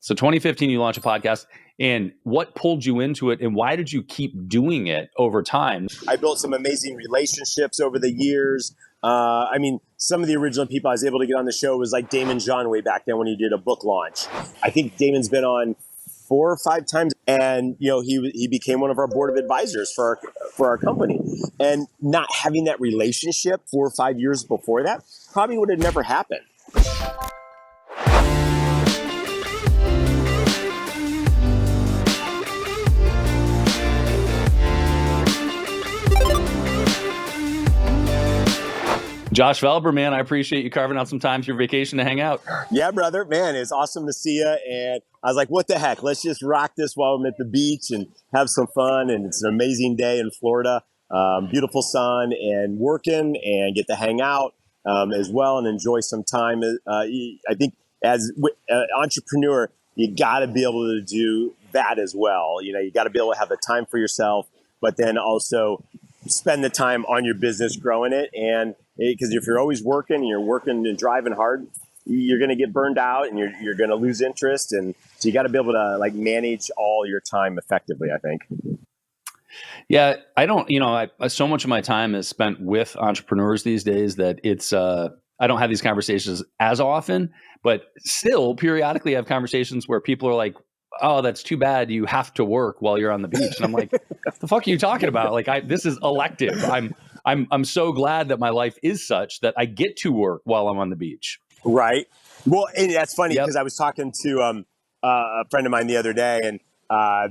So 2015, you launched a podcast, and what pulled you into it, and why did you keep doing it over time? I built some amazing relationships over the years. I mean, some of the original people I was able to get on the show was like Damon John way back then when he did a book launch. I think Damon's been on 4 or 5 times, and he became one of our board of advisors for our company. And not having that relationship 4 or 5 years before that probably would have never happened. Josh Felber, man, I appreciate you carving out some time for your vacation to hang out. Yeah, brother, man, it's awesome to see you. And I was like, what the heck? Let's just rock this while I'm at the beach and have some fun. And it's an amazing day in Florida, beautiful sun, and working and get to hang out as well and enjoy some time. I think as an entrepreneur, you got to be able to do that as well. You got to be able to have the time for yourself, but then also spend the time on your business growing it. And because if you're always working and you're working and driving hard, you're going to get burned out and you're going to lose interest. And so you got to be able to manage all your time effectively, I think. Yeah, I don't, so much of my time is spent with entrepreneurs these days that it's, I don't have these conversations as often, but still periodically I have conversations where people are like, oh, that's too bad. You have to work while you're on the beach. And I'm like, what the fuck are you talking about? This is elective. I'm so glad that my life is such that I get to work while I'm on the beach. Right. Well, and that's funny because I was talking to a friend of mine the other day, and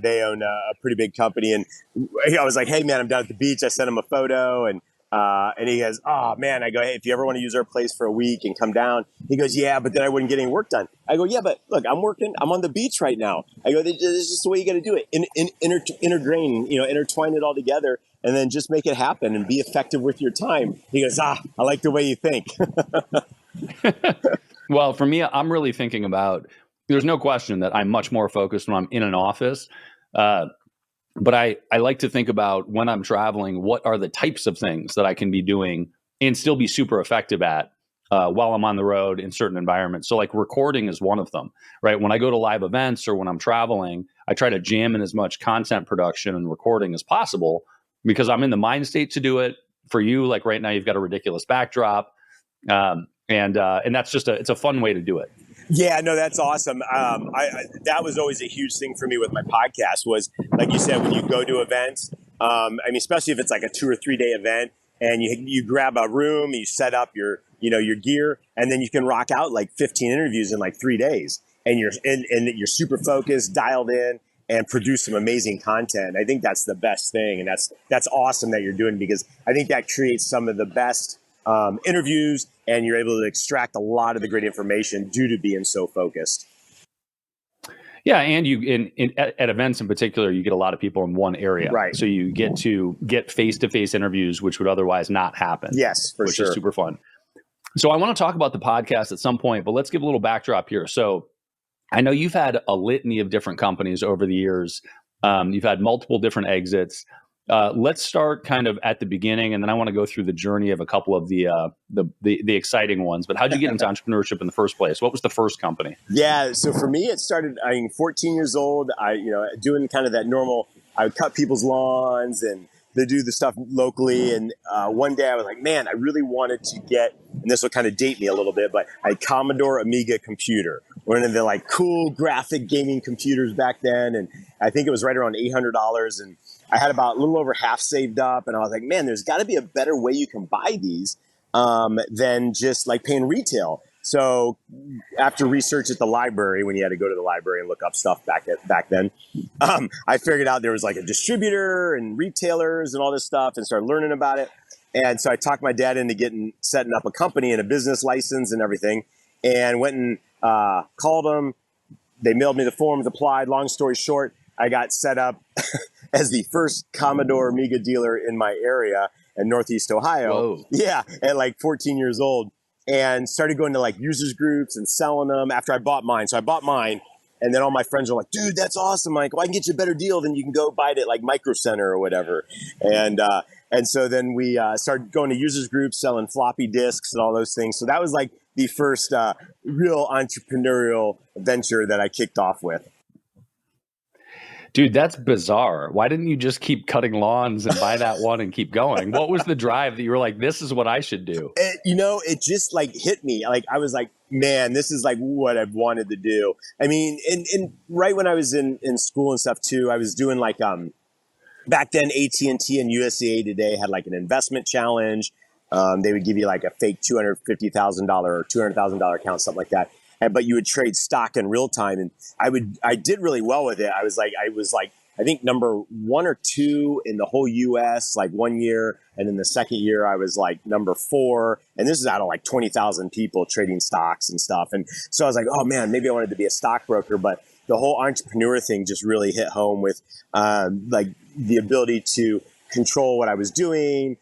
they own a pretty big company. And I was like, hey, man, I'm down at the beach. I sent him a photo, and he goes, oh, man. I go, hey, if you ever want to use our place for a week and come down. He goes, yeah, but then I wouldn't get any work done. I go, yeah, but look, I'm working. I'm on the beach right now. I go, this is just the way you got to do it. Intertwine it all together. And then just make it happen and be effective with your time. He goes, I like the way you think. Well, for me, I'm really thinking about, there's no question that I'm much more focused when I'm in an office. But I like to think about when I'm traveling, what are the types of things that I can be doing and still be super effective at while I'm on the road in certain environments. So recording is one of them, right? When I go to live events or when I'm traveling, I try to jam in as much content production and recording as possible, because I'm in the mind state to do it. For you, right now, you've got a ridiculous backdrop. And that's it's a fun way to do it. Yeah, no, that's awesome. That was always a huge thing for me with my podcast was, like you said, when you go to events, especially if it's like a 2 or 3 day event and you grab a room, you set up your gear, and then you can rock out 15 interviews in 3 days, and you're super focused, dialed in, and produce some amazing content. I think that's the best thing. And that's awesome that you're doing, because I think that creates some of the best interviews, and you're able to extract a lot of the great information due to being so focused. Yeah. And at events in particular, you get a lot of people in one area. Right. So you get to get face-to-face interviews, which would otherwise not happen. Yes, for sure. Which is super fun. So I want to talk about the podcast at some point, but let's give a little backdrop here. So I know you've had a litany of different companies over the years. You've had multiple different exits. Let's start kind of at the beginning, and then I want to go through the journey of a couple of the exciting ones. But how'd you get into entrepreneurship in the first place? What was the first company? Yeah, so for me, it started. 14 years old. Doing kind of that normal. I would cut people's lawns and they do the stuff locally. And one day I was like, man, I really wanted to get, and this will kind of date me a little bit, but I had Commodore Amiga computer, one of the cool graphic gaming computers back then. And I think it was right around $800. And I had about a little over half saved up. And I was like, man, there's got to be a better way you can buy these than just paying retail. So after research at the library, when you had to go to the library and look up stuff back then, I figured out there was a distributor and retailers and all this stuff, and started learning about it. And so I talked my dad into setting up a company and a business license and everything, and went and called them. They mailed me the forms, applied. Long story short, I got set up as the first Commodore Amiga dealer in my area in Northeast Ohio. Whoa. Yeah, at 14 years old. And started going to users groups and selling them after I bought mine. So I bought mine, and then all my friends were like, dude, that's awesome. Well, I can get you a better deal than you can go buy it at Micro Center or whatever. And so then we started going to users groups, selling floppy disks and all those things. So that was the first real entrepreneurial venture that I kicked off with. Dude, that's bizarre. Why didn't you just keep cutting lawns and buy that one and keep going? What was the drive that you were like, this is what I should do? It just like hit me. Like I was like, man, this is like what I've wanted to do. I mean, and right when I was in school and stuff too, I was doing like back then AT&T and USA Today had like an investment challenge. They would give you like a fake $250,000 or $200,000 account, something like that. But you would trade stock in real time, and I did really well with it. I was like, I think number 1 or 2 in the whole U.S. like 1 year, and then the second year I was like number 4, and this is out of like 20,000 people trading stocks and stuff. And so I was like, oh man, maybe I wanted to be a stockbroker, but the whole entrepreneur thing just really hit home with like the ability to control what I was doing.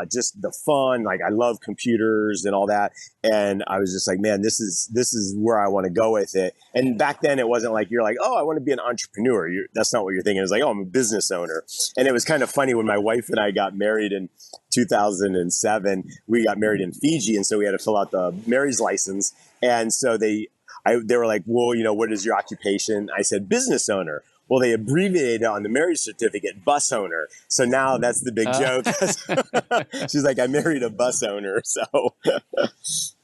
Just the fun, like I love computers and all that. And I was just like, man, this is where I want to go with it. And back then it wasn't like, you're like, oh, I want to be an entrepreneur. That's not what you're thinking. It was like, oh, I'm a business owner. And it was kind of funny when my wife and I got married in 2007, we got married in Fiji. And so we had to fill out the marriage license. And so they were like, well, what is your occupation? I said, business owner. Well, they abbreviated on the marriage certificate, bus owner. So now that's the big joke. She's like, I married a bus owner. So,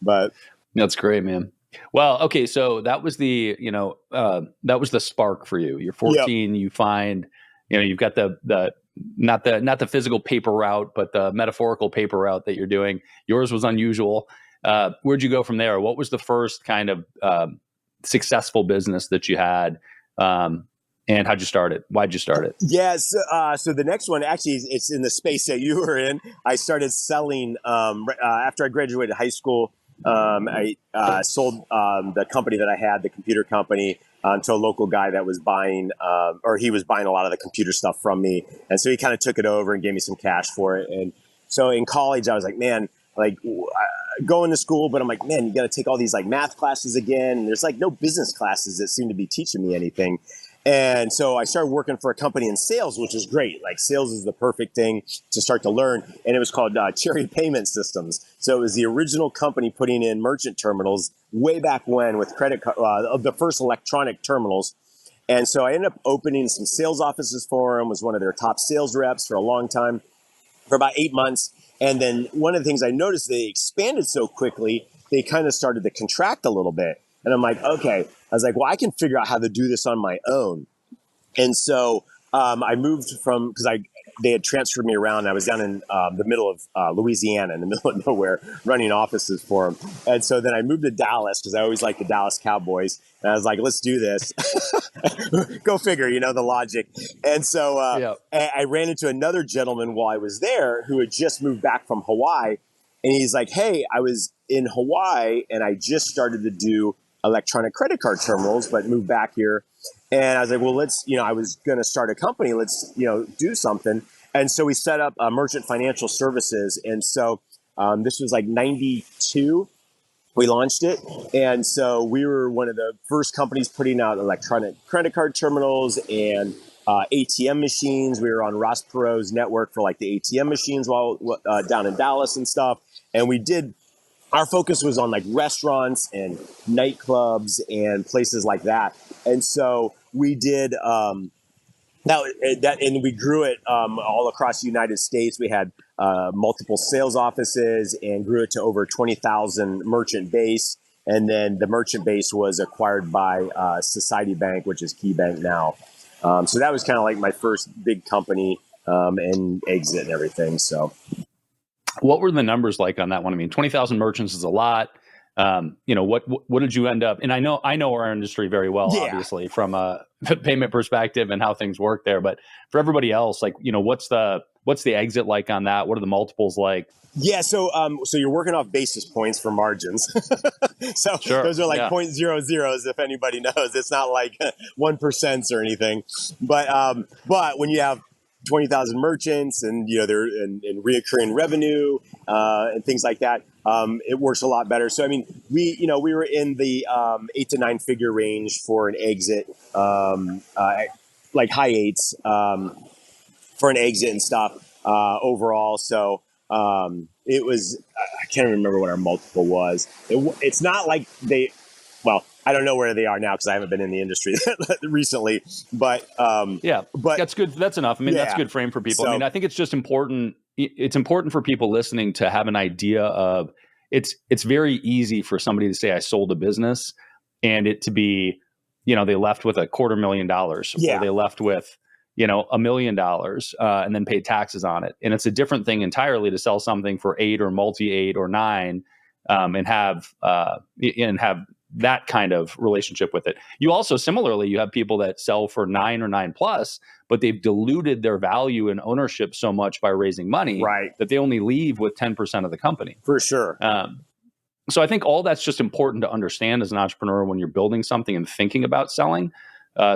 but that's great, man. Well, okay. So that was the spark for you. You're 14, yep. You find, you've got the not the physical paper route, but the metaphorical paper route that you're doing. Yours was unusual. Where'd you go from there? What was the first kind of successful business that you had? And how'd you start it? Why'd you start it? Yes. So the next one, actually, it's in the space that you were in. I started selling after I graduated high school. I sold the company that I had, the computer company, to a local guy that was buying, or he was buying a lot of the computer stuff from me. And so he kind of took it over and gave me some cash for it. And so in college, I was like, man, like going to school, but I'm like, man, you got to take all these like math classes again. And there's like no business classes that seem to be teaching me anything. And so I started working for a company in sales, which is great. Like sales is the perfect thing to start to learn. And it was called Cherry Payment Systems. So it was the original company putting in merchant terminals way back when with credit card, of the first electronic terminals. And so I ended up opening some sales offices for them, was one of their top sales reps for a long time, for about 8 months. And then one of the things I noticed, they expanded so quickly, they kind of started to contract a little bit. And I'm like, okay. I was like, well, I can figure out how to do this on my own. And so I moved because they had transferred me around. I was down in the middle of Louisiana, in the middle of nowhere, running offices for them. And so then I moved to Dallas because I always liked the Dallas Cowboys. And I was like, let's do this. Go figure, the logic. And so I ran into another gentleman while I was there who had just moved back from Hawaii. And he's like, hey, I was in Hawaii and I just started to do electronic credit card terminals, but moved back here. And I was like, well, I was going to start a company. Let's, do something. And so we set up Merchant Financial Services. And so this was like 92. We launched it. And so we were one of the first companies putting out electronic credit card terminals and ATM machines. We were on Ross Perot's network for like the ATM machines while down in Dallas and stuff. And our focus was on like restaurants and nightclubs and places like that. And so we did that, and we grew it all across the United States. We had multiple sales offices and grew it to over 20,000 merchant base. And then the merchant base was acquired by Society Bank, which is Key Bank now. So that was kind of like my first big company and exit and everything. So. What were the numbers like on that one? I mean, 20,000 merchants is a lot. What did you end up? And I know our industry very well, obviously, from a payment perspective and how things work there. But for everybody else, like, what's the exit like on that? What are the multiples like? Yeah, so you're working off basis points for margins. So sure. Those are like 0.00s, if anybody knows. It's not like 1% or anything. But when you have 20,000 merchants and they're in reoccurring revenue and things like that, it works a lot better. So I mean, we were in the 8 to 9 figure range for an exit, like high 8s for an exit and stuff overall. So it was, I can't remember what our multiple was. It's not like well, I don't know where they are now because I haven't been in the industry recently, but that's good. That's enough. I mean, that's a good frame for people. So, I mean, I think it's just important. It's important for people listening to have an idea of it's very easy for somebody to say, I sold a business, and it to be, they left with $250,000 or they left with, $1 million, and then paid taxes on it. And it's a different thing entirely to sell something for 8 or multi-8 or 9, and have that kind of relationship with it. You also, similarly, you have people that sell for 9 or 9 plus, but they've diluted their value and ownership so much by raising money that they only leave with 10% of the company. For sure. So I think all that's just important to understand as an entrepreneur when you're building something and thinking about selling.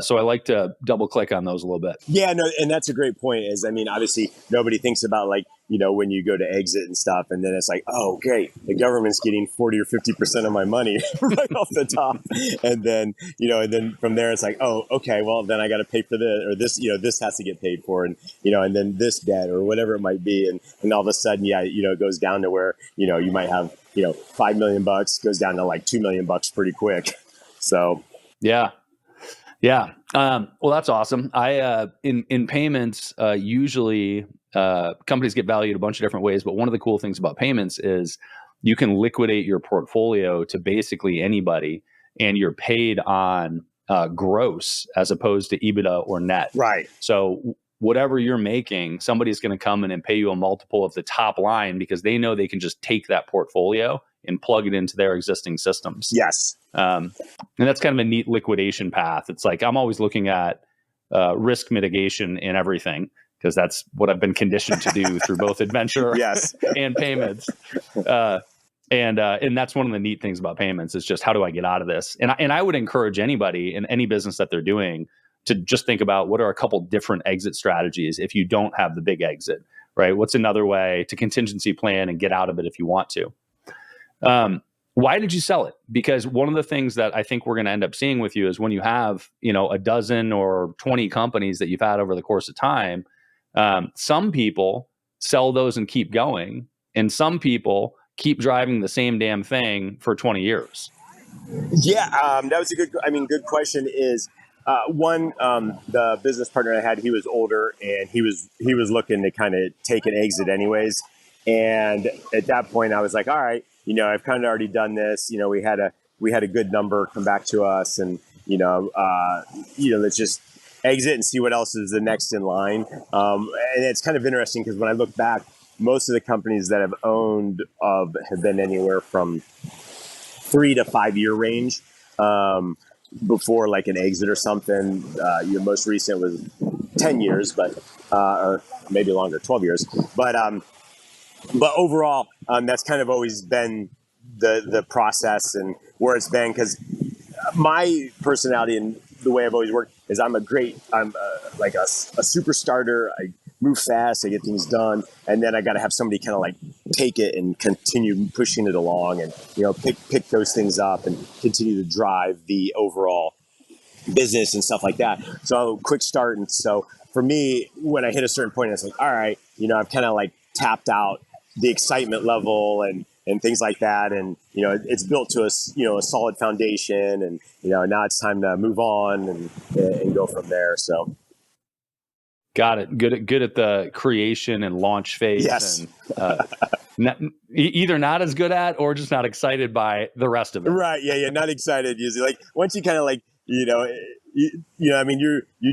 So I like to double click on those a little bit. Yeah, no, and that's a great point. Obviously nobody thinks about when you go to exit and stuff, and then it's like, oh, great, the government's getting 40 or 50% of my money right off the top, and then from there it's like, oh, okay, well then I got to pay for this, or this, this has to get paid for, and and then this debt or whatever it might be, and all of a sudden, it goes down to where you might have $5 million goes down to like $2 million pretty quick. So yeah. Well, that's awesome. In payments, usually companies get valued a bunch of different ways, but one of the cool things about payments is you can liquidate your portfolio to basically anybody, and you're paid on gross as opposed to EBITDA or net. Right. So whatever you're making, somebody's going to come in and pay you a multiple of the top line because they know they can just take that portfolio and plug it into their existing systems. Yes. And that's kind of a neat liquidation path. It's like I'm always looking at risk mitigation in everything because that's what I've been conditioned to do through both adventure and payments. And that's one of the neat things about payments is just how do I get out of this? And I would encourage anybody in any business that they're doing to just think about what are a couple different exit strategies if you don't have the big exit, right? What's another way to contingency plan and get out of it if you want to? Why did you sell it? Because one of the things that I think we're going to end up seeing with you is when you have, a dozen or 20 companies that you've had over the course of time, some people sell those and keep going. And some people keep driving the same damn thing for 20 years. Yeah. That was a good question is, the business partner I had, he was older and he was looking to kind of take an exit anyways. And at that point I was like, all right, I've kind of already done this. We had a good number come back to us, and let's just exit and see what else is the next in line. And it's kind of interesting because when I look back, most of the companies that I've owned have been anywhere from 3 to 5 year range before like an exit or something. Your most recent was 10 years, but or maybe longer, 12 years, but overall, that's kind of always been the process and where it's been, because my personality and the way I've always worked is I'm like a super starter. I move fast, I get things done, and then I got to have somebody kind of like take it and continue pushing it along, and pick those things up and continue to drive the overall business and stuff like that. So quick start, and so for me, when I hit a certain point, it's like, all right, I've kind of like tapped out the excitement level and things like that. And, it's built to a solid foundation, and, now it's time to move on and go from there. So. Got it. Good at the creation and launch phase. Yes. And either not as good at, or just not excited by the rest of it. Right. Yeah. Not excited usually. Like once you kind of like, you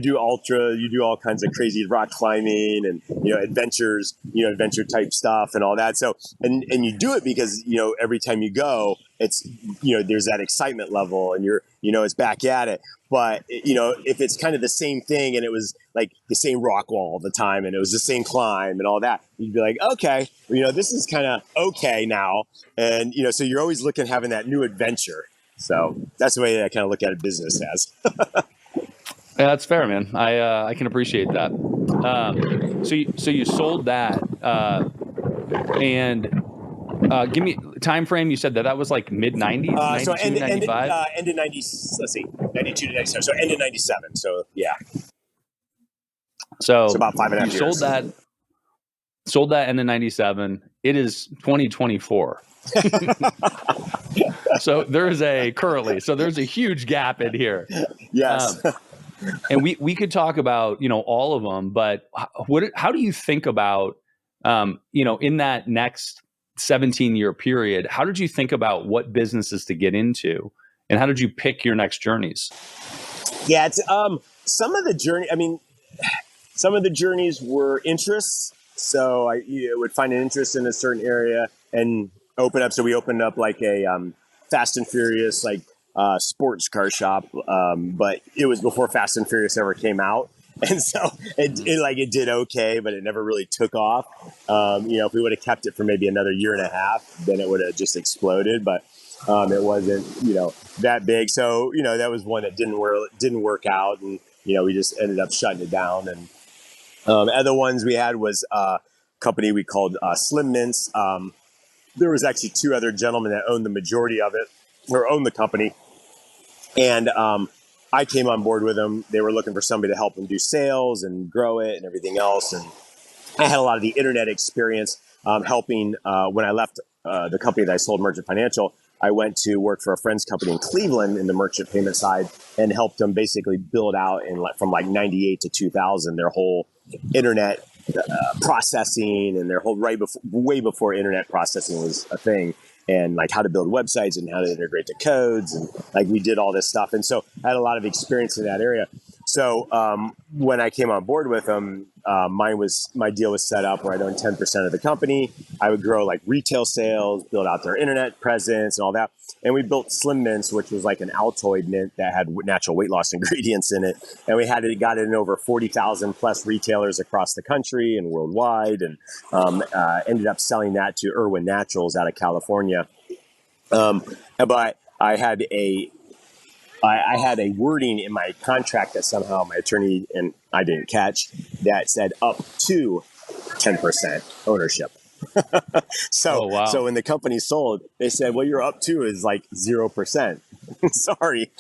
do ultra, you do all kinds of crazy rock climbing and, adventures, adventure type stuff and all that. So, and you do it because, every time you go, it's, there's that excitement level and you're, it's back at it. But, if it's kind of the same thing and it was like the same rock wall all the time and it was the same climb and all that, you'd be like, okay, this is kind of okay now. And, so you're always looking, having that new adventure. So that's the way I kind of look at it business as. Yeah, that's fair, man. I can appreciate that. So you sold that, and give me time frame. You said that was like mid 90s, so 92, 95? End of 90s. Let's see, 92 to 97. So end of 97. So yeah. So about 5.5 years. You sold that. Sold that in 97. It is 2024. So there's a huge gap in here. Yes. And we could talk about, all of them, but how do you think about, in that next 17-year period, how did you think about what businesses to get into, and how did you pick your next journeys? Yeah, it's some of the journeys were interests. So I would find an interest in a certain area and open up. So we opened up like a Fast and Furious sports car shop, but it was before Fast and Furious ever came out. And so it did okay, but it never really took off. If we would have kept it for maybe another year and a half, then it would have just exploded. But it wasn't, that big. So, that was one that didn't work out. And, we just ended up shutting it down. And other ones we had was a company we called Slim Mints. There was actually two other gentlemen that owned the majority of it, or owned the company. And I came on board with them. They were looking for somebody to help them do sales and grow it and everything else. And I had a lot of the internet experience helping. When I left the company that I sold, Merchant Financial, I went to work for a friend's company in Cleveland in the merchant payment side and helped them basically build out from 98 to 2000 their whole internet processing, and their whole way before internet processing was a thing, and how to build websites and how to integrate the codes, and we did all this stuff. And so I had a lot of experience in that area. So when I came on board with them, my deal was set up where I'd own 10% of the company. I would grow retail sales, build out their internet presence and all that. And we built Slim Mints, which was an Altoid mint that had natural weight loss ingredients in it. And we got it in over 40,000 plus retailers across the country and worldwide, and ended up selling that to Irwin Naturals out of California. But I had a wording in my contract that somehow my attorney and I didn't catch that said up to 10% ownership. So, Oh, wow. So when the company sold, they said, well, your up to is 0%. Sorry.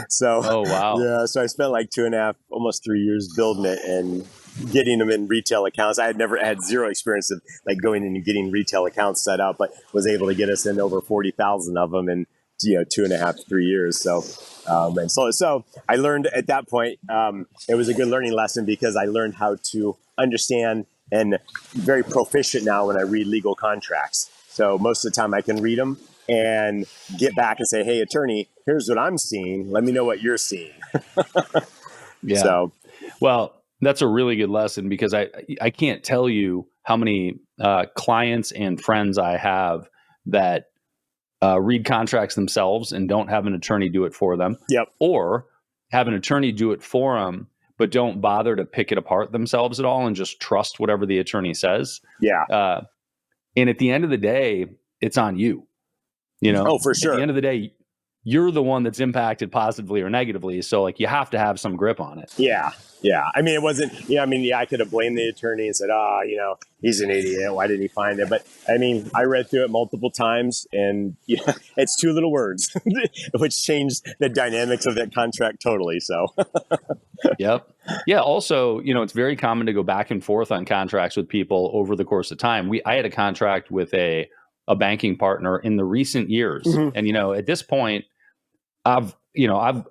So, oh, wow. Yeah. So I spent 2.5, almost 3 years building it and getting them in retail accounts. I had zero experience of going in and getting retail accounts set up, but was able to get us in over 40,000 of them in 2.5 to 3 years. So I learned at that point, it was a good learning lesson because I learned how to understand, and very proficient now when I read legal contracts. So most of the time I can read them and get back and say, hey, attorney, here's what I'm seeing. Let me know what you're seeing. Yeah. So, well, that's a really good lesson, because I can't tell you how many clients and friends I have that read contracts themselves and don't have an attorney do it for them. Yep. Or have an attorney do it for them, but don't bother to pick it apart themselves at all and just trust whatever the attorney says. Yeah. And at the end of the day, it's on you. Oh, for sure. At the end of the day, you're the one that's impacted positively or negatively. So you have to have some grip on it. Yeah. Yeah. I mean, it wasn't, I could have blamed the attorney and said, he's an idiot. Why didn't he find it? But I mean, I read through it multiple times, and it's two little words, which changed the dynamics of that contract totally. So. Yep. Yeah. Also, it's very common to go back and forth on contracts with people over the course of time. I had a contract with a banking partner in the recent years. Mm-hmm. And, at this point, I've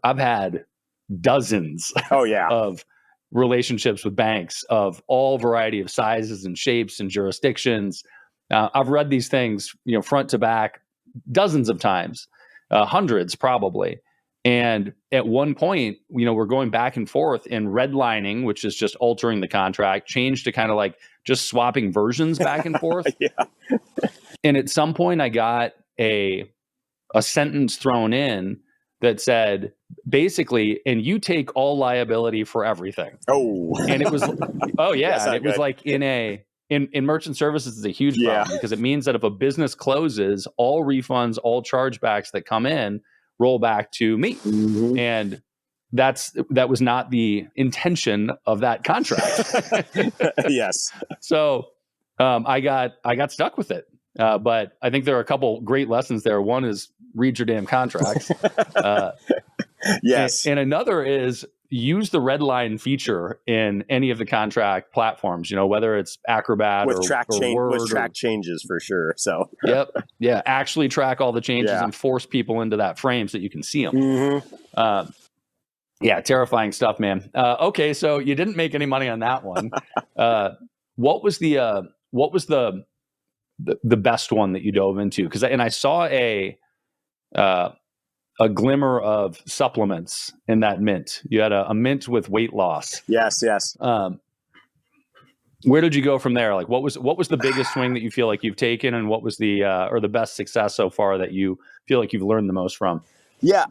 had dozens of relationships with banks of all variety of sizes and shapes and jurisdictions. I've read these things, front to back dozens of times, hundreds probably. And at one point, we're going back and forth, and redlining, which is just altering the contract, changed to kind of just swapping versions back and forth. Yeah. And at some point I got a sentence thrown in that said, basically, and you take all liability for everything. Oh, and it was, and it was in merchant services is a huge problem, because it means that if a business closes, all refunds, all chargebacks that come in roll back to me. Mm-hmm. And that was not the intention of that contract. Yes. So I got stuck with it. But I think there are a couple great lessons there. One is read your damn contracts. Yes. And another is, use the red line feature in any of the contract platforms, whether it's Acrobat with or with Word track changes for sure. So yep. Yeah. Actually track all the changes Yeah. and force people into that frame so that you can see them. Mm-hmm. Yeah. Terrifying stuff, man. Okay. So you didn't make any money on that one. What was the best one that you dove into? Because I saw a glimmer of supplements in that mint. You had a mint with weight loss. Yes. Where did you go from there? Like, what was the biggest swing that you feel like you've taken, and what was the or the best success so far that you feel like you've learned the most from? Yeah.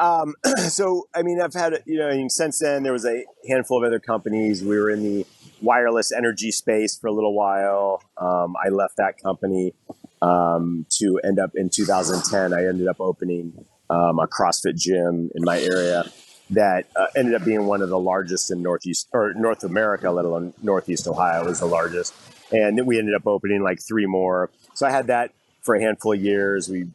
So, I mean, I've had, since then there was a handful of other companies. We were in the wireless energy space for a little while. I left that company to end up in 2010. I ended up opening a CrossFit gym in my area that ended up being one of the largest in North America, let alone Northeast Ohio was the largest. And then we ended up opening like 3 more. So I had that for a handful of years. We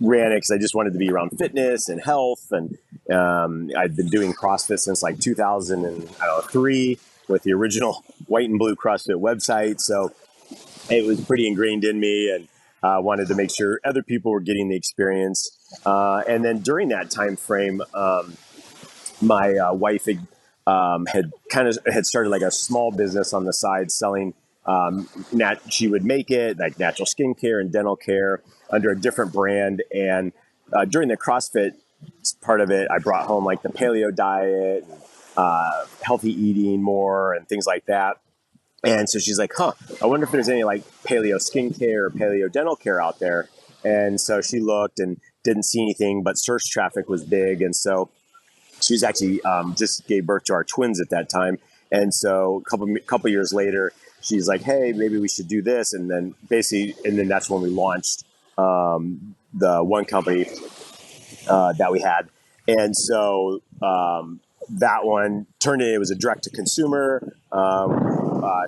ran it because I just wanted to be around fitness and health. And I'd been doing CrossFit since like 2003 with the original white and blue CrossFit website. So it was pretty ingrained in me, and wanted to make sure other people were getting the experience. And then during that time frame, my wife had started like a small business on the side selling. She would make it like natural skincare and dental care under a different brand. And during the CrossFit part of it, I brought home like the paleo diet, healthy eating more, and things like that. And so she's like, I wonder if there's any like paleo skincare or paleo dental care out there. And so she looked and didn't see anything, but search traffic was big. And so she was actually just gave birth to our twins at that time. And so a couple years later, she's like, hey, maybe we should do this. And then that's when we launched the one company that we had. And so that one it was a direct to consumer.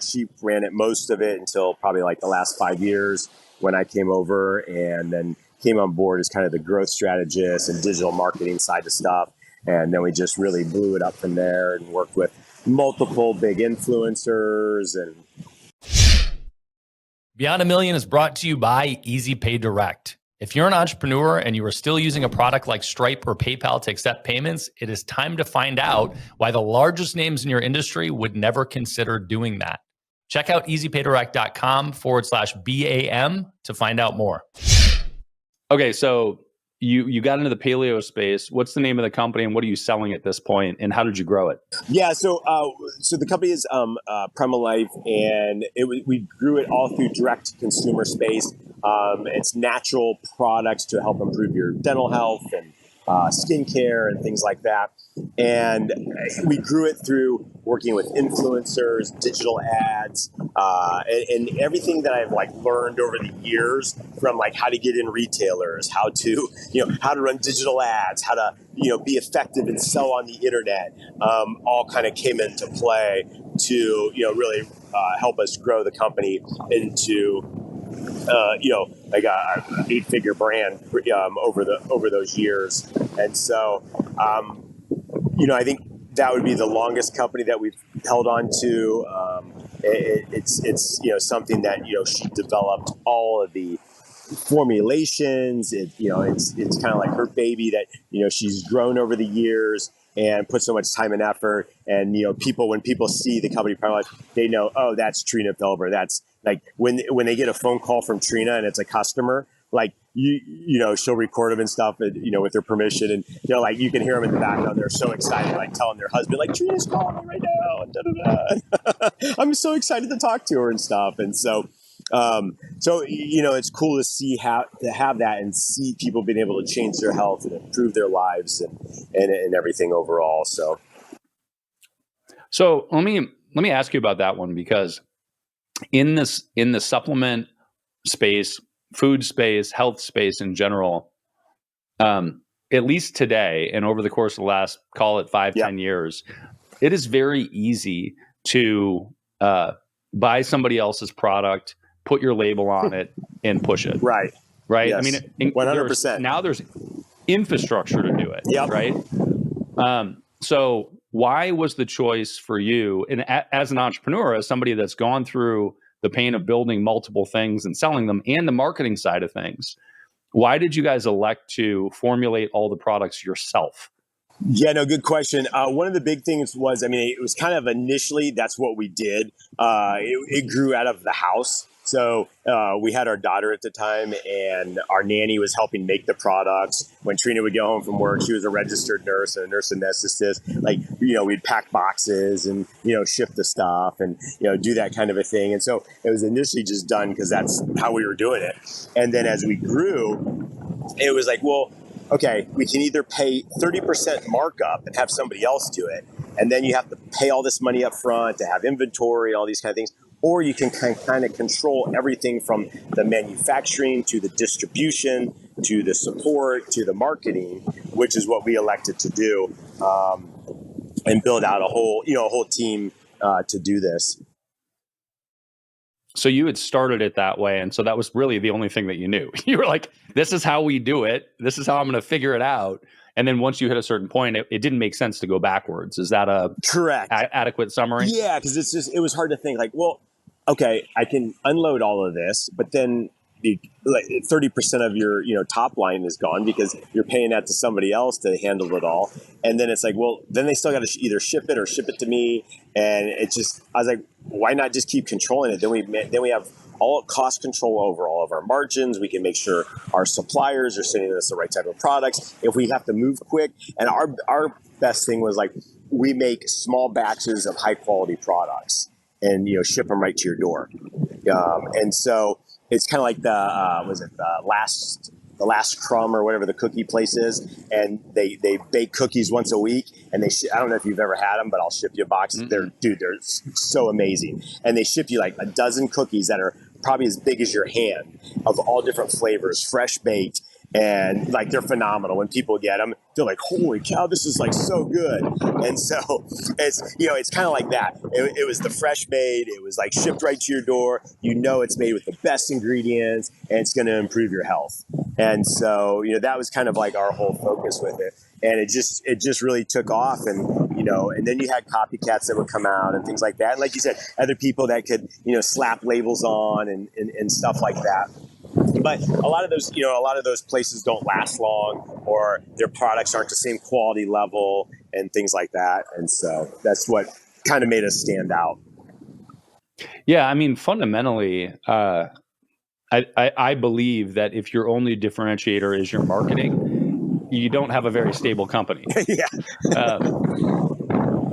She ran it most of it until probably like the last 5 years when I came over, and then came on board as kind of the growth strategist and digital marketing side of stuff. And then we just really blew it up from there and worked with multiple big influencers. And Beyond a Million is brought to you by Easy Pay Direct. If you're an entrepreneur and you are still using a product like Stripe or PayPal to accept payments, it is time to find out why the largest names in your industry would never consider doing that. Check out easypaydirect.com/BAM to find out more. Okay, so you got into the paleo space. What's the name of the company, and what are you selling at this point, and how did you grow it? Yeah, so the company is Prima Life, and we grew it all through direct consumer space. It's natural products to help improve your dental health and skincare and things like that. And we grew it through working with influencers, digital ads, and everything that I've like learned over the years, from like how to get in retailers, how to run digital ads, how to be effective and sell on the internet, all kind of came into play to really help us grow the company into like a 8-figure brand over those years. And so I think that would be the longest company that we've held on to. It's something that she developed all of the formulations. It's kind of like her baby that she's grown over the years and put so much time and effort. And when people see the company Prime Life, they know, oh, that's Trina Felber. That's like when they get a phone call from Trina and it's a customer, like she'll record them and stuff, and with their permission, and like you can hear them in the background. They're so excited, like telling their husband, like, Trina's calling me right now, and I'm so excited to talk to her and stuff. And so it's cool to see to have that and see people being able to change their health and improve their lives and everything overall. So let me ask you about that one, because in the supplement space, food space, health space in general, at least today and over the course of the last, call it 5-10 years, it is very easy to buy somebody else's product, put your label on it, and push it. Right. Yes. I mean, 100%. Now there's infrastructure to do it. Yep. Right. So why was the choice for you, and as an entrepreneur, as somebody that's gone through the pain of building multiple things and selling them and the marketing side of things, why did you guys elect to formulate all the products yourself? Yeah, no, good question. One of the big things was, I mean, it was kind of initially that's what we did. It grew out of the house. So we had our daughter at the time, and our nanny was helping make the products. When Trina would get home from work, she was a registered nurse and a nurse anesthetist. Like, we'd pack boxes and, ship the stuff and, do that kind of a thing. And so it was initially just done because that's how we were doing it. And then as we grew, it was like, well, okay, we can either pay 30% markup and have somebody else do it, and then you have to pay all this money up front to have inventory, all these kind of things, or you can kind of control everything from the manufacturing to the distribution to the support to the marketing, which is what we elected to do, and build out a whole team to do this. So you had started it that way. And so that was really the only thing that you knew. You were like, this is how we do it. This is how I'm going to figure it out. And then once you hit a certain point, it didn't make sense to go backwards. Is that a correct adequate summary? Yeah, because it was hard to think like, well, okay, I can unload all of this, but then 30% of your top line is gone because you're paying that to somebody else to handle it all. And then it's like, well, then they still got to either ship it or ship it to me. And I was like, why not just keep controlling it? Then we have all cost control over all of our margins. We can make sure our suppliers are sending us the right type of products. If we have to move quick, and our best thing was like, we make small batches of high quality products and ship them right to your door. And so it's kind of like the last crumb or whatever the cookie place is, and they bake cookies once a week, and I don't know if you've ever had them, but I'll ship you a box. Mm-hmm. They're so amazing, and they ship you like a dozen cookies that are probably as big as your hand of all different flavors, fresh baked. And like, they're phenomenal. When people get them, they're like, holy cow, this is like so good. And so it's kind of like that. It was the fresh made. It was like shipped right to your door. It's made with the best ingredients, and it's going to improve your health. And so, that was kind of like our whole focus with it. And it just really took off. And, and then you had copycats that would come out and things like that. And like you said, other people that could, slap labels on and stuff like that. But a lot of those places don't last long, or their products aren't the same quality level and things like that. And so that's what kind of made us stand out. Yeah, I mean, fundamentally, I believe that if your only differentiator is your marketing, you don't have a very stable company. Yeah.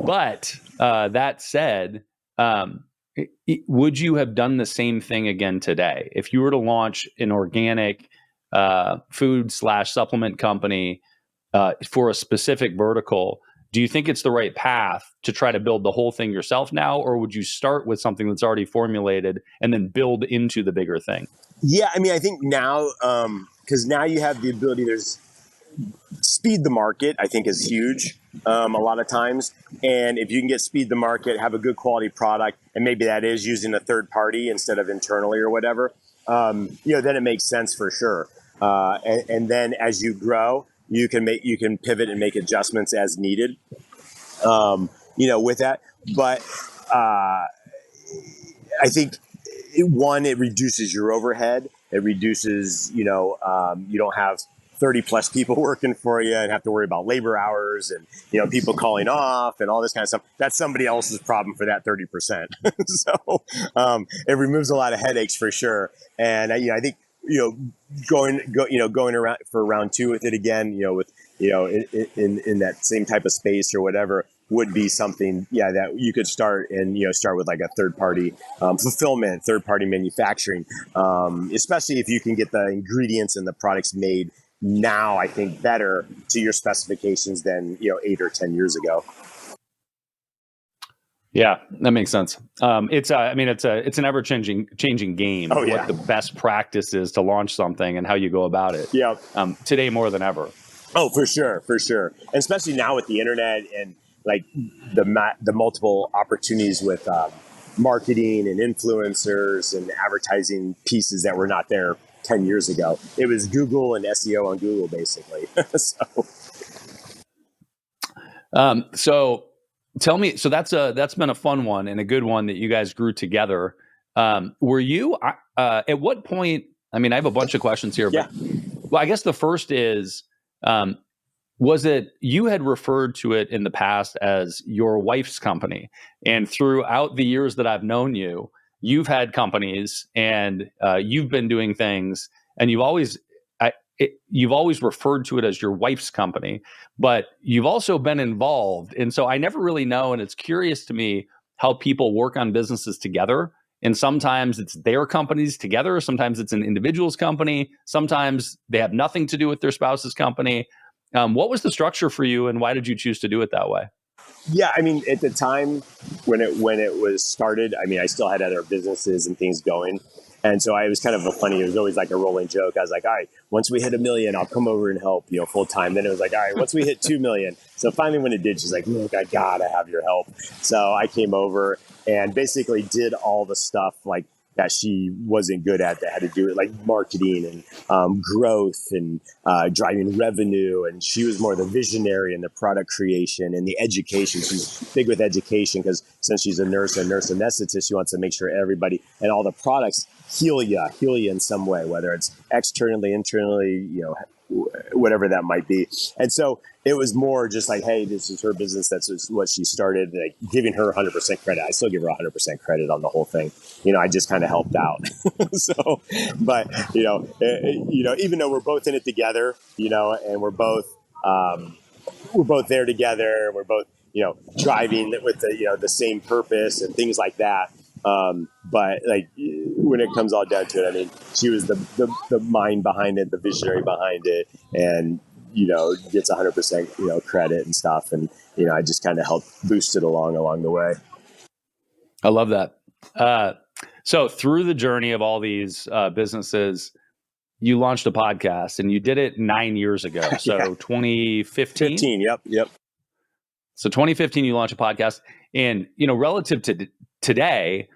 But that said, would you have done the same thing again today? If you were to launch an organic food/supplement company for a specific vertical, do you think it's the right path to try to build the whole thing yourself now? Or would you start with something that's already formulated and then build into the bigger thing? Yeah, I mean, I think now, because now you have the ability, there's speed the market, I think, is huge a lot of times. And if you can get speed the market, have a good quality product, and maybe that is using a third party instead of internally or whatever, then it makes sense for sure. And then as you grow, you can pivot and make adjustments as needed, with that. But I think it reduces your overhead. It reduces, you don't have 30 plus people working for you and have to worry about labor hours and, people calling off and all this kind of stuff. That's somebody else's problem for that 30%. So it removes a lot of headaches for sure. And I think, going around for round two with it again, in that same type of space or whatever would be something, that you could start with like a third party fulfillment, third party manufacturing, especially if you can get the ingredients and the products made now, I think, better to your specifications than 8 or 10 years ago. Yeah, that makes sense. It's an ever changing game. Oh, yeah. What the best practice is to launch something and how you go about it. Yeah. Today more than ever. Oh, for sure. And especially now with the internet and like the multiple opportunities with marketing and influencers and advertising pieces that were not there 10 years ago. It was Google and SEO on Google, basically. So Tell me, so that's been a fun one and a good one that you guys grew together. Were you at what point? I mean, I have a bunch of questions here, Yeah. but well, I guess the first is, was it you had referred to it in the past as your wife's company, and throughout the years that I've known you, you've had companies and you've been doing things, and you've always referred to it as your wife's company, but you've also been involved. And so I never really know. And it's curious to me how people work on businesses together. And sometimes it's their companies together. Sometimes it's an individual's company. Sometimes they have nothing to do with their spouse's company. What was the structure for you, and why did you choose to do it that way? Yeah, I mean, at the time when it was started, I mean, I still had other businesses and things going, and so I was kind of funny. It was always like a rolling joke. I was like, all right, once we hit 1 million, I'll come over and help, full time. Then it was like, all right, once we hit 2 million. So finally, when it did, she's like, look, I gotta have your help. So I came over and basically did all the stuff like that she wasn't good at, that had to do with like marketing and growth and driving revenue. And she was more the visionary and the product creation and the education. She's big with education because since she's a nurse anesthetist, she wants to make sure everybody and all the products heal you in some way, whether it's externally, internally, whatever that might be. And so it was more just like, hey, this is her business. That's what she started, like giving her 100% credit. I still give her 100% credit on the whole thing. I just kind of helped out. So, but, even though we're both in it together, and we're both there together, we're both, driving with the same purpose and things like that. But like when it comes all down to it, I mean, she was the mind behind it, the visionary behind it, and gets 100% credit and stuff, and I just kind of helped boost it along the way. I love that. So through the journey of all these businesses, you launched a podcast, and you did it 9 years ago. So Yeah. 2015. 15. Yep. So 2015, you launched a podcast, and relative to today,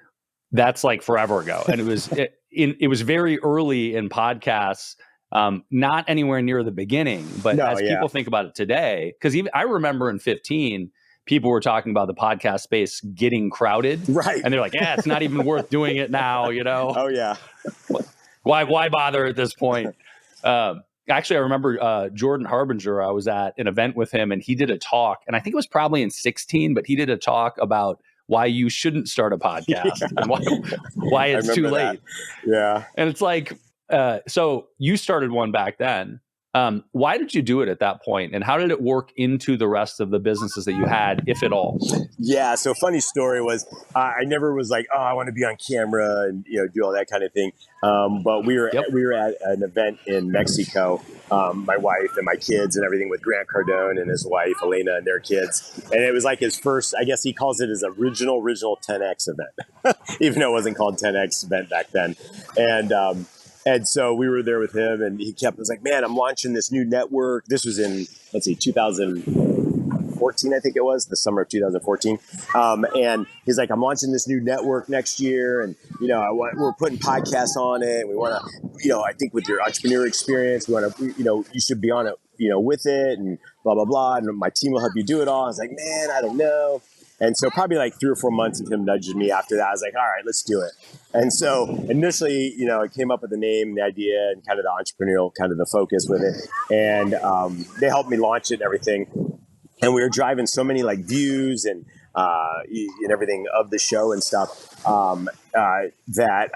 that's like forever ago. And it was very early in podcasts, not anywhere near the beginning. But as people think about it today, because even I remember in 15, people were talking about the podcast space getting crowded, Right? And they're like, "Yeah, it's not even worth doing it now." Oh yeah. Why bother at this point? Actually, I remember Jordan Harbinger. I was at an event with him, and he did a talk, and I think it was probably in 16, but he did a talk about why you shouldn't start a podcast and why it's too late. That. Yeah. And it's like, so you started one back then. Why did you do it at that point, and how did it work into the rest of the businesses that you had, if at all? Yeah. So funny story was I never was like, oh, I want to be on camera and do all that kind of thing. But we were at an event in Mexico, my wife and my kids and everything, with Grant Cardone and his wife Elena and their kids, and it was like his first. I guess he calls it his original 10X event, even though it wasn't called 10X event back then, And so we were there with him, and he was like, man, I'm launching this new network. This was in, 2014, I think it was, the summer of 2014. And he's like, I'm launching this new network next year. And, we're putting podcasts on it. And we want to, I think with your entrepreneur experience, we want to, you should be on it, with it, and blah, blah, blah. And my team will help you do it all. I was like, man, I don't know. And so probably like 3 or 4 months of him nudging me after that, I was like, all right, let's do it. And so initially, I came up with the name, the idea, and kind of the entrepreneurial, kind of the focus with it. And they helped me launch it and everything. And we were driving so many like views and everything of the show and stuff that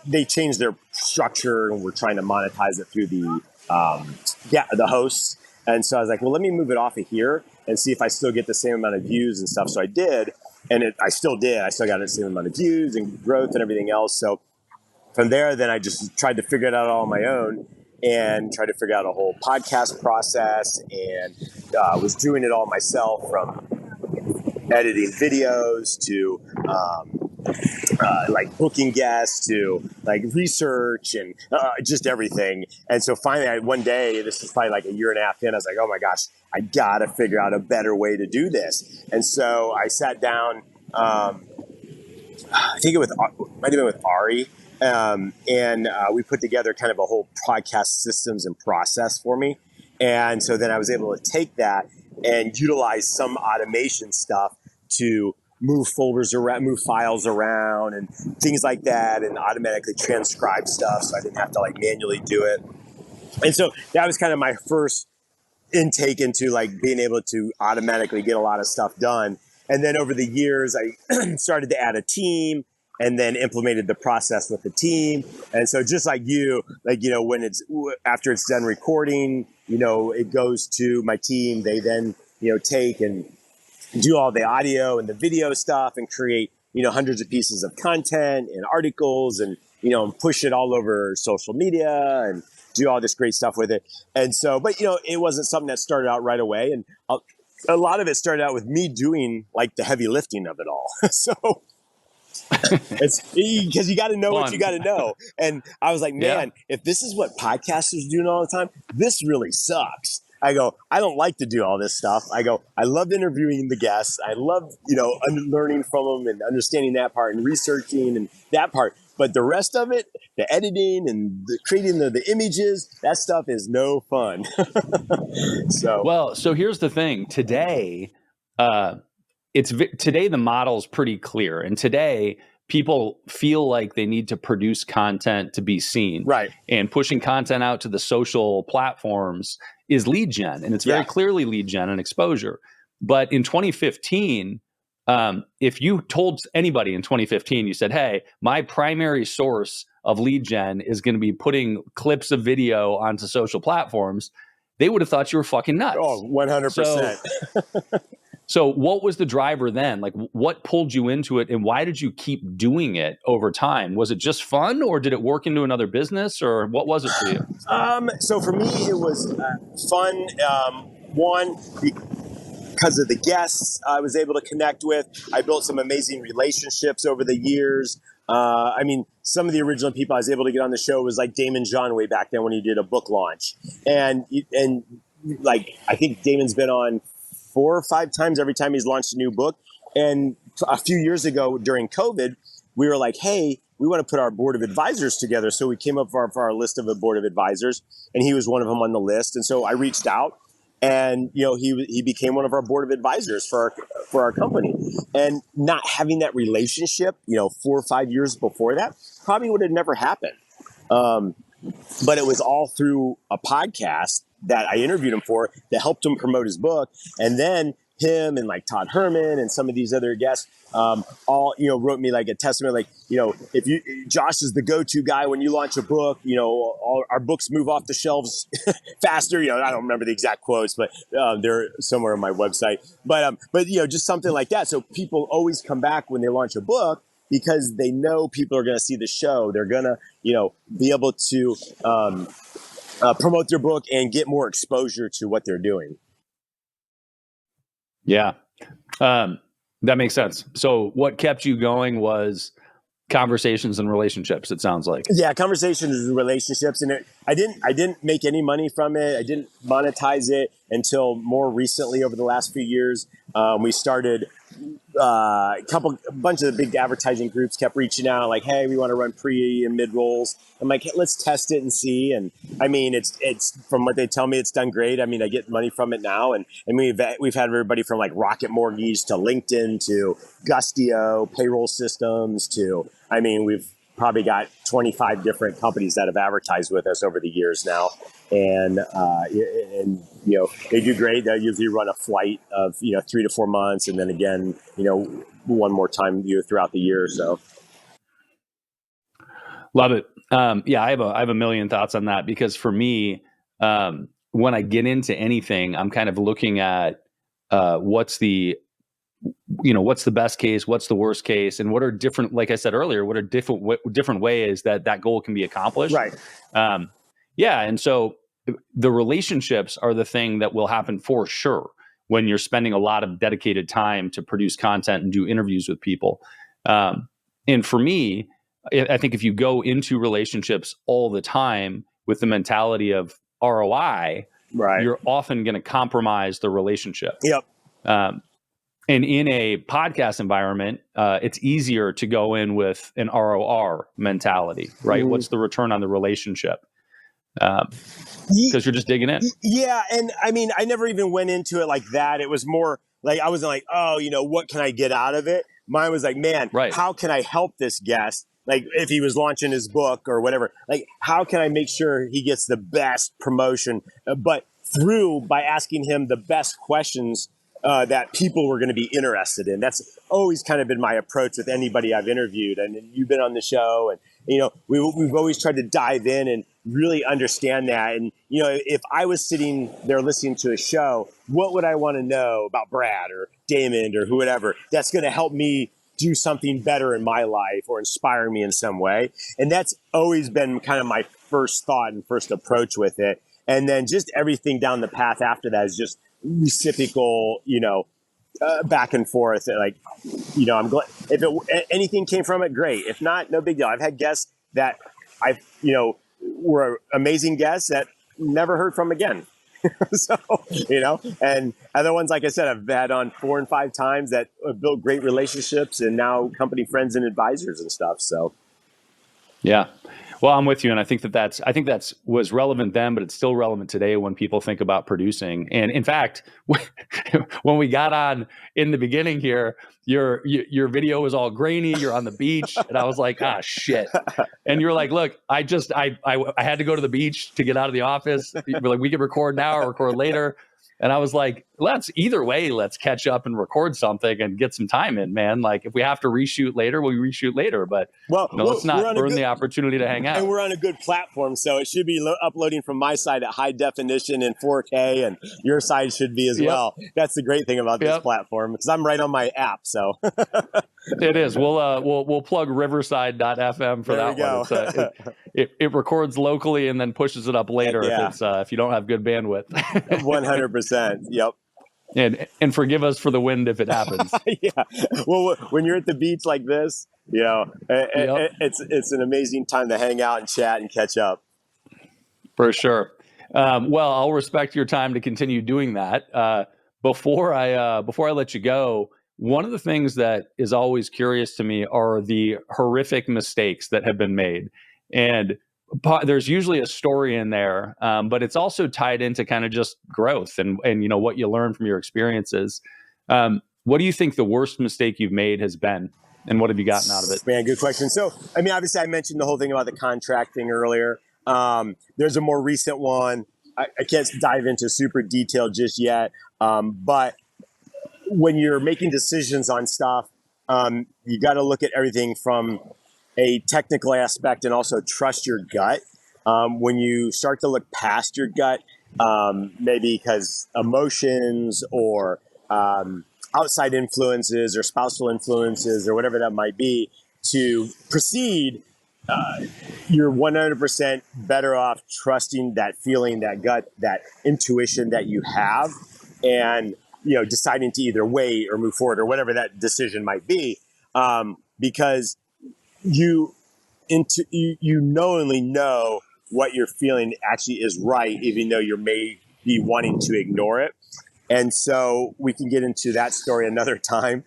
they changed their structure, and were trying to monetize it through the hosts. And so I was like, well, let me move it off of here and see if I still get the same amount of views and stuff. So I did, and I still did. I still got the same amount of views and growth and everything else. So from there, then I just tried to figure it out all on my own, and tried to figure out a whole podcast process, and was doing it all myself, from editing videos to like booking guests to like research and just everything. And so finally, one day, this is probably like a year and a half in, I was like, oh my gosh, I got to figure out a better way to do this. And so I sat down, I think it might have been with Ari, and we put together kind of a whole podcast systems and process for me. And so then I was able to take that and utilize some automation stuff to move folders around, move files around and things like that, and automatically transcribe stuff so I didn't have to like manually do it. And so that was kind of my first intake into like being able to automatically get a lot of stuff done. And then over the years, I started to add a team and then implemented the process with the team. And so just like you, when it's after it's done recording, it goes to my team. They then, take and do all the audio and the video stuff and create, hundreds of pieces of content and articles and, and push it all over social media and do all this great stuff with it. And so, but it wasn't something that started out right away. And a lot of it started out with me doing like the heavy lifting of it all. So it's because you got to know what you got to know. And I was like, man, if this is what podcasters do all the time, this really sucks. I go, I don't like to do all this stuff. I go, I love interviewing the guests. I love, learning from them and understanding that part and researching and that part. But the rest of it, the editing and the creating the images, that stuff is no fun. So here's the thing. Today, today the model's pretty clear, and today people feel like they need to produce content to be seen. Right. And pushing content out to the social platforms is lead gen, and it's very clearly lead gen and exposure. But in 2015, if you told anybody in 2015, you said, hey, my primary source of lead gen is going to be putting clips of video onto social platforms, they would have thought you were fucking nuts. Oh, 100%. So what was the driver then? Like, what pulled you into it, and why did you keep doing it over time? Was it just fun, or did it work into another business, or what was it for you? So for me, it was fun. One, because of the guests I was able to connect with. I built some amazing relationships over the years. Some of the original people I was able to get on the show was like Damon John way back then when he did a book launch. And like, I think Damon's been on 4 or 5 times every time he's launched a new book. And a few years ago during COVID, we were like, hey, we want to put our board of advisors together. So we came up for our list of a board of advisors, and he was one of them on the list. And so I reached out, and he became one of our board of advisors for our company. And not having that relationship, 4 or 5 years before that, probably would have never happened. But it was all through a podcast that I interviewed him for that helped him promote his book. And then him and like Todd Herman and some of these other guests all wrote me like a testament, like, if Josh is the go-to guy when you launch a book, all our books move off the shelves faster. I don't remember the exact quotes, but they're somewhere on my website. But just something like that. So people always come back when they launch a book, because they know people are going to see the show. They're going to, be able to promote their book and get more exposure to what they're doing. Yeah, that makes sense. So what kept you going was conversations and relationships, it sounds like. Yeah, conversations and relationships. And I didn't make any money from it. I didn't monetize it until more recently, over the last few years. We started a bunch of the big advertising groups kept reaching out like, hey, we want to run pre and mid rolls. I'm like, hey, let's test it and see. And it's from what they tell me, it's done great. I get money from it now. And we've had everybody from like Rocket Mortgage to LinkedIn to Gustio, payroll systems to, we've probably got 25 different companies that have advertised with us over the years now. And they do great. They usually run a flight of, 3 to 4 months. And then again, one more time throughout the year or so. Love it. I have a million thoughts on that, because for me, when I get into anything, I'm kind of looking at what's the best case, what's the worst case, and what are different, like I said earlier, what are different ways that goal can be accomplished. Right. And so the relationships are the thing that will happen for sure when you're spending a lot of dedicated time to produce content and do interviews with people. And for me, I think if you go into relationships all the time with the mentality of ROI, right, you're often going to compromise the relationship. Yep. And in a podcast environment, it's easier to go in with an ROR mentality, right? Mm-hmm. What's the return on the relationship? Because you're just digging in. Yeah. And I mean, I never even went into it like that. It was more like, I wasn't like, oh, what can I get out of it? Mine was like, man, Right. how can I help this guest? Like if he was launching his book or whatever, like how can I make sure he gets the best promotion, but by asking him the best questions that people were going to be interested in. That's always kind of been my approach with anybody I've interviewed. And you've been on the show, and we've always tried to dive in and really understand that. And if I was sitting there listening to a show, what would I want to know about Brad or Damon or whoever that's going to help me do something better in my life or inspire me in some way? And that's always been kind of my first thought and first approach with it. And then just everything down the path after that is just reciprocal, back and forth. Like, I'm glad if anything came from it, great. If not, no big deal. I've had guests that were amazing guests that never heard from again. So, and other ones, like I said, I've had on 4 and 5 times that have built great relationships and now company friends and advisors and stuff. So, yeah. Well, I'm with you. And I think that's was relevant then, but it's still relevant today when people think about producing. And in fact, when we got on in the beginning here, your video was all grainy. You're on the beach. And I was like, shit. And you're like, look, I had to go to the beach to get out of the office. We're like, we can record now or record later. And I was like, let's catch up and record something and get some time in, man. Like if we have to reshoot later, we'll reshoot later. But let's not burn the opportunity to hang out. And we're on a good platform, so it should be uploading from my side at high definition in 4K, and your side should be as well. That's the great thing about this platform, because I'm right on my app. So it is. We'll plug Riverside.fm for there that one. It records locally and then pushes it up later if you don't have good bandwidth. 100%. Yep. And forgive us for the wind if it happens. Yeah. Well, when you're at the beach like this, it's an amazing time to hang out and chat and catch up. For sure. Well, I'll respect your time to continue doing that. Before I let you go, one of the things that is always curious to me are the horrific mistakes that have been made. And there's usually a story in there, but it's also tied into kind of just growth and what you learn from your experiences. What do you think the worst mistake you've made has been, and what have you gotten out of it? Man, good question. So, I mean, obviously I mentioned the whole thing about the contract thing earlier. There's a more recent one. I can't dive into super detail just yet. But when you're making decisions on stuff, you got to look at everything from a technical aspect and also trust your gut. When you start to look past your gut, maybe because emotions or outside influences or spousal influences or whatever that might be, to proceed, you're 100% better off trusting that feeling, that gut, that intuition that you have, and deciding to either wait or move forward or whatever that decision might be, because you knowingly know what you're feeling actually is right, even though you may be wanting to ignore it. And so we can get into that story another time.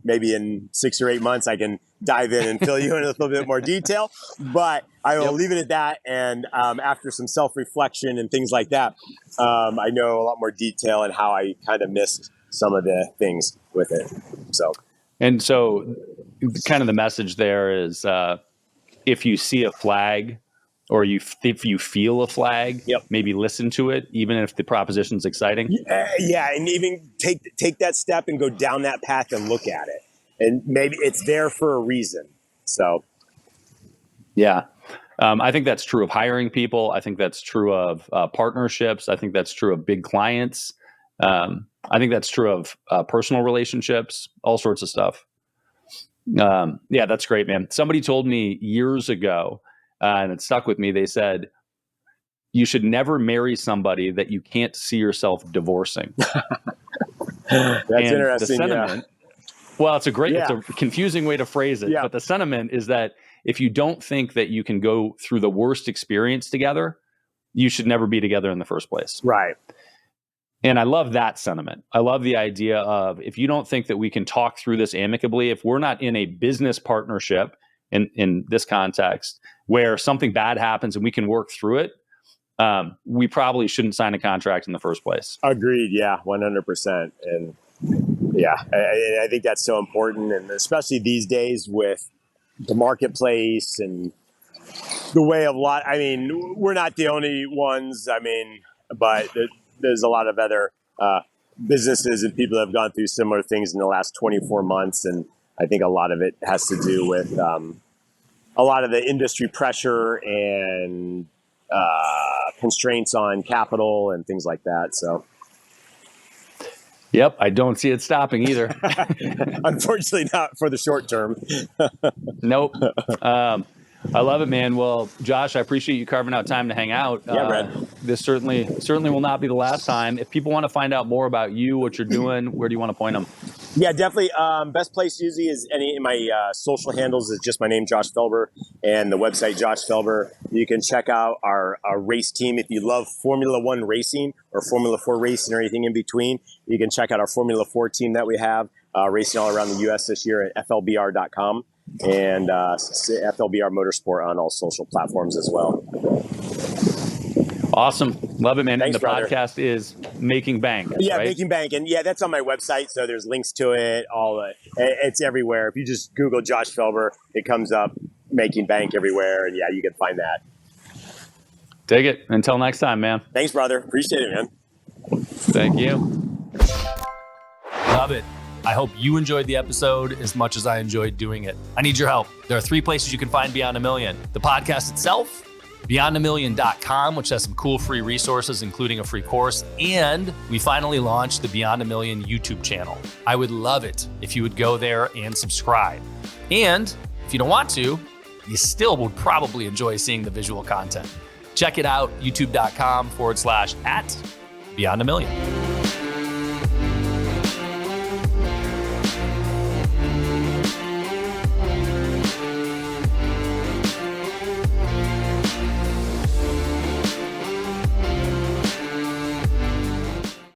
Maybe in 6 or 8 months, I can dive in and fill you in a little bit more detail. But I will leave it at that. And after some self-reflection and things like that, I know a lot more detail and how I kind of missed some of the things with it. So kind of the message there is if you see a flag or if you feel a flag, maybe listen to it, even if the proposition's exciting. Yeah, and even take that step and go down that path and look at it. And maybe it's there for a reason. So, yeah. I think that's true of hiring people. I think that's true of partnerships. I think that's true of big clients. I think that's true of personal relationships, all sorts of stuff. Yeah, that's great, man. Somebody told me years ago, and it stuck with me. They said, you should never marry somebody that you can't see yourself divorcing. That's interesting. The sentiment, well, it's a confusing way to phrase it, but the sentiment is that if you don't think that you can go through the worst experience together, you should never be together in the first place. Right. And I love that sentiment. I love the idea of, if you don't think that we can talk through this amicably, if we're not in a business partnership in this context where something bad happens and we can work through it, we probably shouldn't sign a contract in the first place. Agreed. Yeah, 100%. And yeah, I think that's so important. And especially these days with the marketplace and the way of lot. I mean, we're not the only ones. I mean, but there's a lot of other businesses and people that have gone through similar things in the last 24 months. And I think a lot of it has to do with a lot of the industry pressure and constraints on capital and things like that. So. Yep, I don't see it stopping either. Unfortunately, not for the short term. Nope. I love it, man. Well, Josh, I appreciate you carving out time to hang out. Yeah, Brad. This certainly will not be the last time. If people want to find out more about you, what you're doing, where do you want to point them? Yeah, definitely. Best place usually is my social handles is just my name, Josh Felber, and the website, Josh Felber. You can check out our race team. If you love Formula One racing or Formula 4 racing or anything in between, you can check out our Formula 4 team that we have racing all around the U.S. this year at flbr.com. And FLBR Motorsport on all social platforms as well. Awesome. Love it, man. Thanks, and the brother. podcast is Making Bank. Yeah, right? Making Bank. And yeah, that's on my website. So there's links to it. It's everywhere. If you just Google Josh Felber, it comes up, Making Bank everywhere. And yeah, you can find that. Dig it. Until next time, man. Thanks, brother. Appreciate it, man. Thank you. Love it. I hope you enjoyed the episode as much as I enjoyed doing it. I need your help. There are 3 places you can find Beyond a Million. The podcast itself, beyondamillion.com, which has some cool free resources, including a free course. And we finally launched the Beyond a Million YouTube channel. I would love it if you would go there and subscribe. And if you don't want to, you still would probably enjoy seeing the visual content. Check it out, youtube.com/@Beyond a Million.